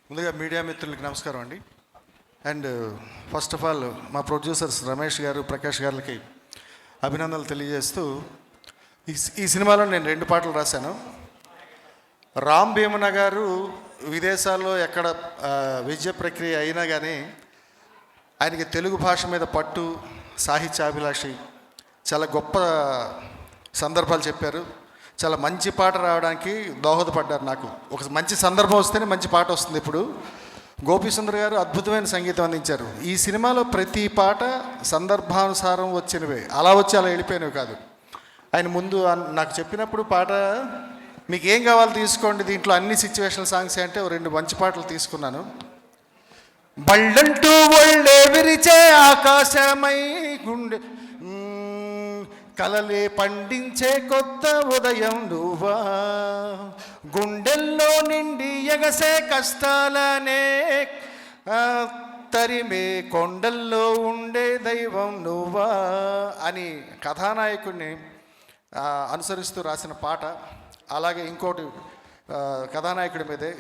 ముందుగా మీడియా మిత్రులకి నమస్కారం అండి. అండ్ ఫస్ట్ ఆఫ్ ఆల్ మా ప్రొడ్యూసర్స్ రమేష్ గారు, ప్రకాష్ గారికి అభినందనలు తెలియజేస్తూ, ఈ సినిమాలో నేను 2 పాటలు రాశాను. రామ్ భీమన్న గారు విదేశాల్లో ఎక్కడ విద్య ప్రక్రియ అయినా కానీ ఆయనకి తెలుగు భాష మీద పట్టు, సాహిత్యాభిలాషి, చాలా గొప్ప సందర్భాలు చెప్పారు. చాలా మంచి పాట రావడానికి దోహదపడ్డారు. నాకు ఒక మంచి సందర్భం వస్తేనే మంచి పాట వస్తుంది. ఇప్పుడు గోపీసుందర్ గారు అద్భుతమైన సంగీతం అందించారు. ఈ సినిమాలో ప్రతి పాట సందర్భానుసారం వచ్చినవే, అలా వచ్చి అలా వెళ్ళిపోయినవి కాదు. ఆయన ముందు నాకు చెప్పినప్పుడు పాట మీకు ఏం కావాలో తీసుకోండి, దీంట్లో అన్ని సిచ్యువేషనల్ సాంగ్స్ అంటే 2 మంచి పాటలు తీసుకున్నాను. బళ్ళంటూ ఒళ్ళే విరిచే ఆకాశమై గుండె కలలే పండించే కొత్త ఉదయం నువ్వా, గుండెల్లో నిండి ఎగసే కష్టాలనే తరిమే కొండల్లో ఉండే దైవం నువ్వా అని కథానాయకుడిని అనుసరిస్తూ రాసిన పాట. అలాగే ఇంకోటి కథానాయకుడి మీదే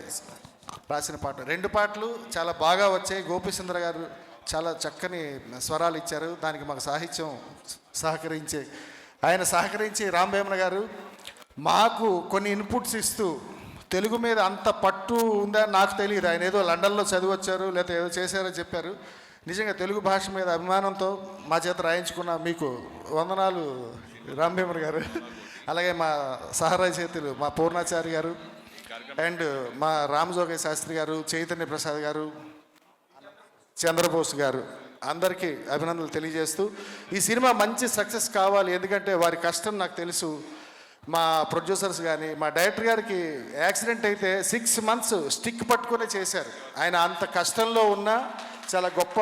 రాసిన పాట. 2 పాటలు చాలా బాగా వచ్చాయి. గోపీసుందర్ గారు చాలా చక్కని స్వరాలు ఇచ్చారు. దానికి మాకు సాహిత్యం సహకరించి రామ్ భీమన్న గారు మాకు కొన్ని ఇన్పుట్స్ ఇస్తూ, తెలుగు మీద అంత పట్టు ఉందా నాకు తెలియదు. ఆయన ఏదో లండన్లో చదివొచ్చారు లేదా ఏదో చేశారని చెప్పారు. నిజంగా తెలుగు భాష మీద అభిమానంతో మా చేత రాయించుకున్న మీకు వందనాలు రామ్ భీమన్న గారు. అలాగే మా సహరచయితలు మా పూర్ణాచారి గారు అండ్ మా రామజోగయ్య శాస్త్రి గారు, చైతన్య ప్రసాద్ గారు, చంద్రబోస్ గారు, అందరికీ అభినందనలు తెలియజేస్తూ, ఈ సినిమా మంచి సక్సెస్ కావాలి. ఎందుకంటే వారి కష్టం నాకు తెలుసు. మా ప్రొడ్యూసర్స్ కానీ మా డైరెక్టర్ గారికి యాక్సిడెంట్ అయితే 6 months స్టిక్ పట్టుకునే చేశారు. ఆయన అంత కష్టంలో ఉన్న చాలా గొప్ప,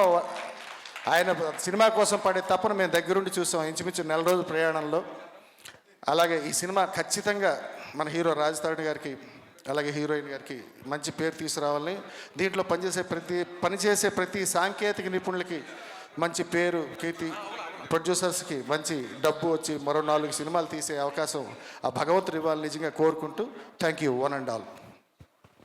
ఆయన సినిమా కోసం పడే తపన మేము దగ్గరుండి చూసాం ఇంచుమించు 4 రోజుల ప్రయాణంలో. అలాగే ఈ సినిమా ఖచ్చితంగా మన హీరో రాజ్ తరుణ్ గారికి అలాగే హీరోయిన్ గారికి మంచి పేరు తీసుకురావాలని, దీంట్లో పనిచేసే ప్రతి సాంకేతిక నిపుణులకి మంచి పేరు, కీర్తి, ప్రొడ్యూసర్స్కి మంచి డబ్బు వచ్చి మరో 4 సినిమాలు తీసే అవకాశం ఆ భగవంతుడు ఇవ్వాలని నిజంగా కోరుకుంటూ thank you one and all.